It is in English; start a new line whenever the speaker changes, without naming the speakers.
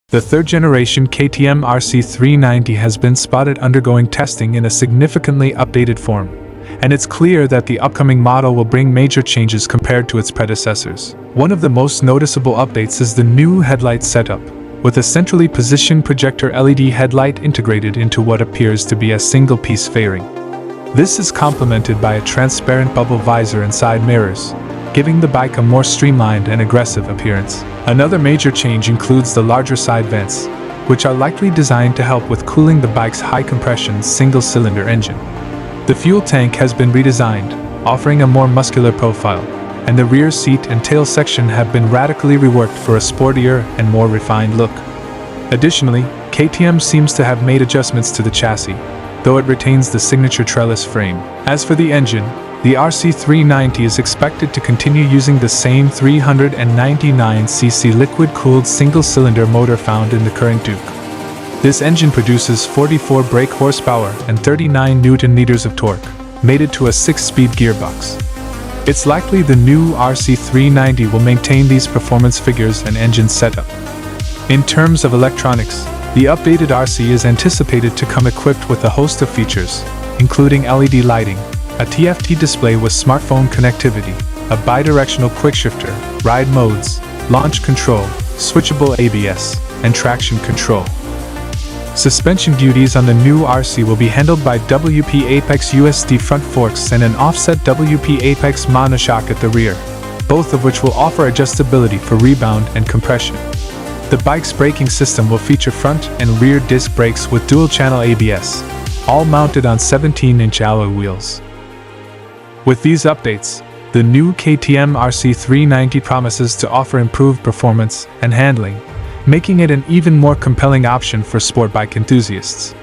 The third-generation KTM RC390 has been spotted undergoing testing in a significantly updated form, and it's clear that the upcoming model will bring major changes compared to its predecessors. One of the most noticeable updates is the new headlight setup, with a centrally positioned projector LED headlight integrated into what appears to be a single-piece fairing. This is complemented by a transparent bubble visor and side mirrors, giving the bike a more streamlined and aggressive appearance. Another major change includes the larger side vents, which are likely designed to help with cooling the bike's high-compression single-cylinder engine. The fuel tank has been redesigned, offering a more muscular profile, and the rear seat and tail section have been radically reworked for a sportier and more refined look. Additionally, KTM seems to have made adjustments to the chassis, though it retains the signature trellis frame. As for the engine, the RC390 is expected to continue using the same 399cc liquid-cooled single-cylinder motor found in the current Duke. This engine produces 44 brake horsepower and 39 Newton-meters of torque, mated to a 6-speed gearbox. It's likely the new RC390 will maintain these performance figures and engine setup. In terms of electronics, the updated RC is anticipated to come equipped with a host of features, including LED lighting, a TFT display with smartphone connectivity, a bidirectional quickshifter, ride modes, launch control, switchable ABS, and traction control. Suspension duties on the new RC will be handled by WP Apex USD front forks and an offset WP Apex monoshock at the rear, both of which will offer adjustability for rebound and compression. The bike's braking system will feature front and rear disc brakes with dual-channel ABS, all mounted on 17-inch alloy wheels. With these updates, the new KTM RC390 promises to offer improved performance and handling, making it an even more compelling option for sport bike enthusiasts.